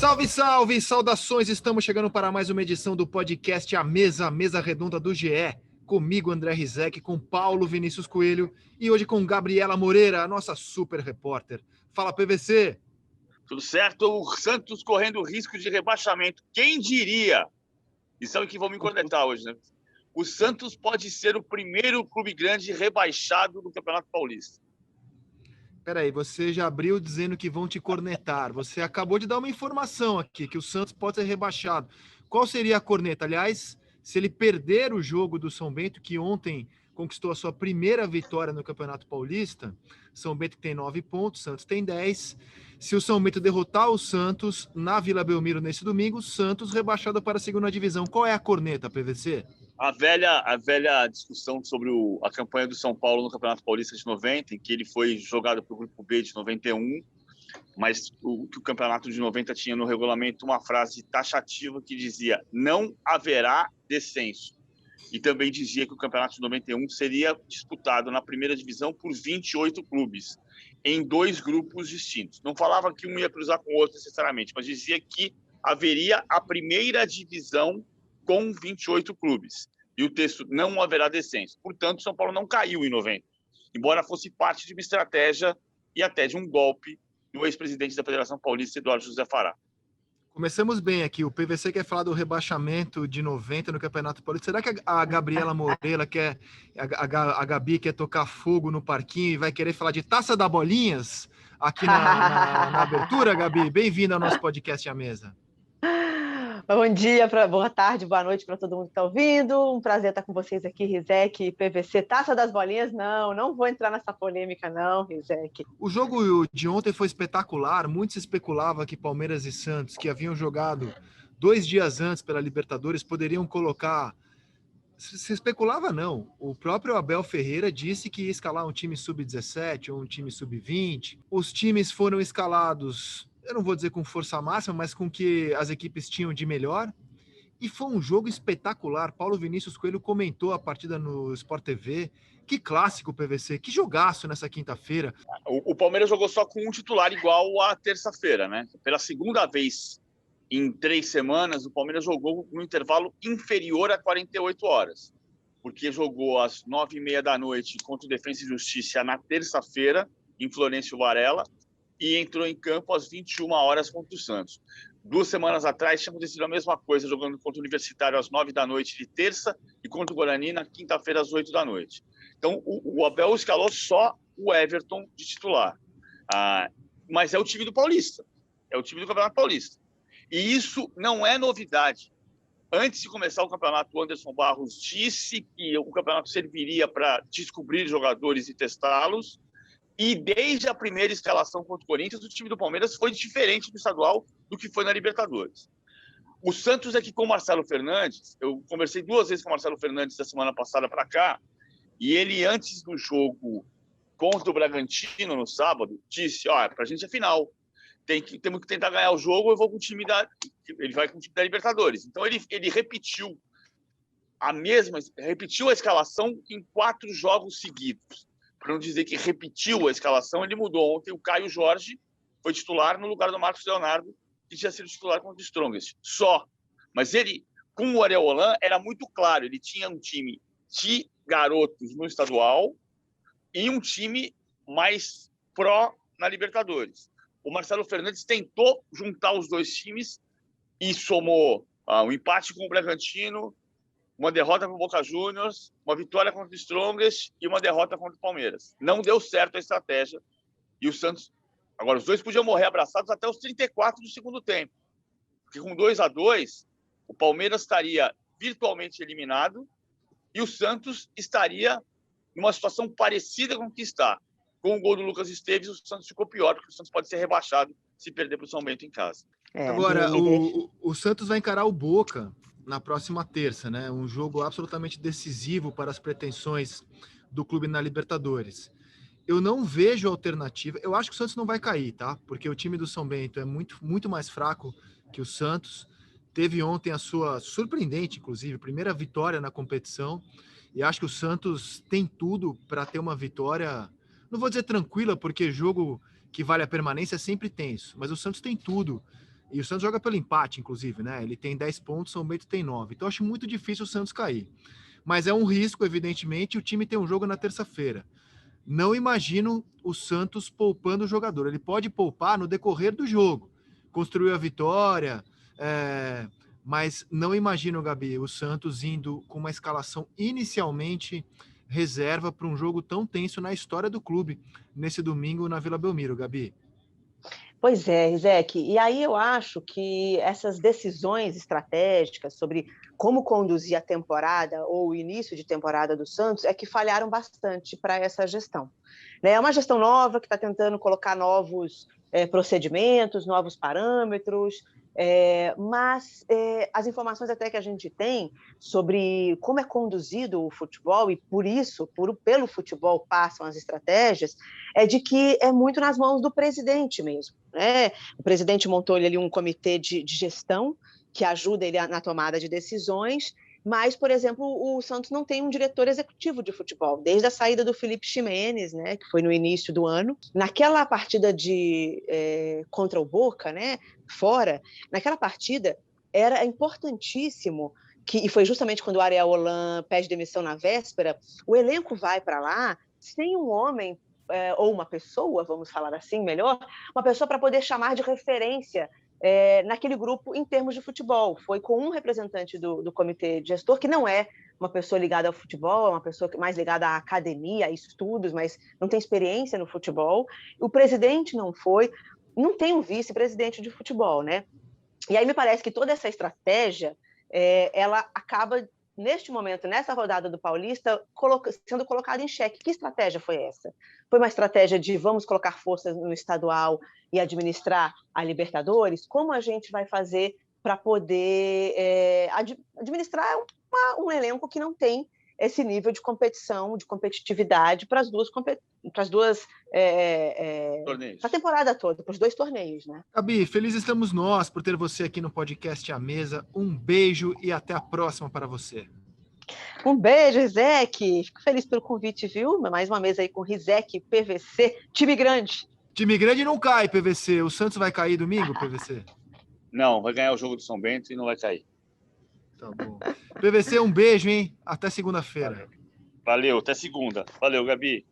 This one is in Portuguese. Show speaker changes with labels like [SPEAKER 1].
[SPEAKER 1] Salve, salve, saudações! Estamos chegando para mais uma edição do podcast A Mesa Redonda do GE. Comigo, André Rizek, com Paulo Vinícius Coelho e hoje com Gabriela Moreira, a nossa super repórter. Fala, PVC!
[SPEAKER 2] Tudo certo? O Santos correndo risco de rebaixamento. Quem diria? E sabe que vão me cornetar hoje, né? O Santos pode ser o primeiro clube grande rebaixado do Campeonato Paulista.
[SPEAKER 1] Peraí, você já abriu dizendo que vão te cornetar. Você acabou de dar uma informação aqui, que o Santos pode ser rebaixado. Qual seria a corneta? Aliás, se ele perder o jogo do São Bento, que ontem conquistou a sua primeira vitória no Campeonato Paulista, São Bento tem 9 pontos, Santos tem 10. Se o São Bento derrotar o Santos na Vila Belmiro nesse domingo, Santos rebaixado para a segunda divisão. Qual é a corneta, PVC?
[SPEAKER 2] A velha discussão sobre a campanha do São Paulo no Campeonato Paulista de 90, em que ele foi jogado para o Grupo B de 91, mas o Campeonato de 90 tinha no regulamento uma frase taxativa que dizia não haverá descenso. E também dizia que o Campeonato de 91 seria disputado na primeira divisão por 28 clubes, em 2 grupos distintos. Não falava que um ia cruzar com o outro necessariamente, mas dizia que haveria a primeira divisão com 28 clubes. E o texto não haverá descenso. Portanto, São Paulo não caiu em 90, embora fosse parte de uma estratégia e até de um golpe do ex-presidente da Federação Paulista, Eduardo José Fará.
[SPEAKER 1] Começamos bem aqui. O PVC quer falar do rebaixamento de 90 no Campeonato Paulista. Será que a Gabriela Moreira quer, a Gabi quer tocar fogo no parquinho e vai querer falar de Taça da Bolinhas aqui na abertura, Gabi? Bem-vinda ao nosso podcast à mesa.
[SPEAKER 3] Bom dia, boa tarde, boa noite para todo mundo que está ouvindo. Um prazer estar com vocês aqui, Rizek, PVC. Taça das Bolinhas, não vou entrar nessa polêmica não, Rizek.
[SPEAKER 1] O jogo de ontem foi espetacular. Muito se especulava que Palmeiras e Santos, que haviam jogado 2 dias antes pela Libertadores, poderiam colocar... Se especulava, não. O próprio Abel Ferreira disse que ia escalar um time sub-17 ou um time sub-20. Os times foram escalados... eu não vou dizer com força máxima, mas com o que as equipes tinham de melhor. E foi um jogo espetacular. Paulo Vinícius Coelho comentou a partida no Sport TV. Que clássico, PVC. Que jogaço nessa quinta-feira.
[SPEAKER 2] O Palmeiras jogou só com um titular igual à terça-feira, né? Pela segunda vez em 3 semanas, o Palmeiras jogou no intervalo inferior a 48 horas. Porque jogou às 9h30 da noite contra o Defensa e Justiça na terça-feira, em Florencio Varela, e entrou em campo às 21 horas contra o Santos. 2 semanas atrás, tinha acontecido a mesma coisa, jogando contra o Universitário às 9 da noite de terça e contra o Guarani na quinta-feira às 8 da noite. Então, o Abel escalou só o Everton de titular. Mas é o time do Paulista, é o time do Campeonato Paulista. E isso não é novidade. Antes de começar o campeonato, o Anderson Barros disse que o campeonato serviria para descobrir jogadores e testá-los. E desde a primeira escalação contra o Corinthians, o time do Palmeiras foi diferente do estadual do que foi na Libertadores. O Santos é que com o Marcelo Fernandes, eu conversei 2 vezes com o Marcelo Fernandes da semana passada para cá, e ele, antes do jogo contra o Bragantino no sábado, disse, para a gente é final, temos que tentar ganhar o jogo, eu vou com o time ele vai com o time da Libertadores. Então ele repetiu a escalação em 4 jogos seguidos. Para não dizer que repetiu a escalação, ele mudou. Ontem o Caio Jorge foi titular no lugar do Marcos Leonardo, que tinha sido titular contra o Strongest. Só. Mas ele, com o Ariel Holan, era muito claro. Ele tinha um time de garotos no estadual e um time mais pró na Libertadores. O Marcelo Fernandes tentou juntar os 2 times e somou um empate com o Bragantino, uma derrota para o Boca Juniors, uma vitória contra o Strongest e uma derrota contra o Palmeiras. Não deu certo a estratégia. E o Santos... Agora, os 2 podiam morrer abraçados até os 34 do segundo tempo. Porque com 2-2, o Palmeiras estaria virtualmente eliminado e o Santos estaria numa situação parecida com o que está. Com o gol do Lucas Esteves, o Santos ficou pior, porque o Santos pode ser rebaixado se perder para o São Bento em casa.
[SPEAKER 1] Agora, o Santos vai encarar o Boca na próxima terça, né? Um jogo absolutamente decisivo para as pretensões do clube na Libertadores. Eu não vejo alternativa. Eu acho que o Santos não vai cair, tá? Porque o time do São Bento é muito mais fraco que o Santos. Teve ontem a sua surpreendente, inclusive, primeira vitória na competição. E acho que o Santos tem tudo para ter uma vitória, não vou dizer tranquila, porque jogo que vale a permanência é sempre tenso, mas o Santos tem tudo E o Santos joga pelo empate, inclusive, né? Ele tem 10 pontos, São Bento tem 9. Então, eu acho muito difícil o Santos cair. Mas é um risco, evidentemente, e o time tem um jogo na terça-feira. Não imagino o Santos poupando o jogador. Ele pode poupar no decorrer do jogo. Construiu a vitória, mas não imagino, Gabi, o Santos indo com uma escalação inicialmente reserva para um jogo tão tenso na história do clube nesse domingo na Vila Belmiro, Gabi.
[SPEAKER 3] Pois é, Rizek, e aí eu acho que essas decisões estratégicas sobre como conduzir a temporada ou o início de temporada do Santos é que falharam bastante para essa gestão. É uma gestão nova que está tentando colocar novos procedimentos, novos parâmetros, mas as informações até que a gente tem sobre como é conduzido o futebol, e por isso, pelo futebol passam as estratégias, é de que é muito nas mãos do presidente mesmo, né? O presidente montou ali um comitê de gestão que ajuda ele na tomada de decisões, mas, por exemplo, o Santos não tem um diretor executivo de futebol, desde a saída do Felipe Ximenes, né, que foi no início do ano. Naquela partida contra o Boca, né, fora, naquela partida era importantíssimo, e foi justamente quando o Ariel Holan pede demissão na véspera, o elenco vai para lá sem um homem, ou uma pessoa, vamos falar assim melhor, uma pessoa para poder chamar de referência naquele grupo em termos de futebol. Foi com um representante do comitê gestor, que não é uma pessoa ligada ao futebol, é uma pessoa mais ligada à academia, a estudos, mas não tem experiência no futebol. O presidente não foi, não tem um vice-presidente de futebol, né? E aí me parece que toda essa estratégia, ela acaba, neste momento, nessa rodada do Paulista, sendo colocada em xeque. Que estratégia foi essa? Foi uma estratégia de vamos colocar forças no estadual e administrar a Libertadores? Como a gente vai fazer para poder administrar um elenco que não tem esse nível de competição, de competitividade para as duas para a temporada toda, para os 2 torneios, né?
[SPEAKER 1] Gabi, feliz estamos nós por ter você aqui no podcast A Mesa. Um beijo e até a próxima para você.
[SPEAKER 3] Um beijo, Rizek. Fico feliz pelo convite, viu? Mais uma mesa aí com Rizek, PVC, time grande.
[SPEAKER 1] Time grande não cai, PVC. O Santos vai cair domingo, PVC?
[SPEAKER 2] Não, vai ganhar o jogo do São Bento e não vai cair.
[SPEAKER 1] Tá bom. PVC, um beijo, hein? Até segunda-feira.
[SPEAKER 2] Valeu, até segunda. Valeu, Gabi.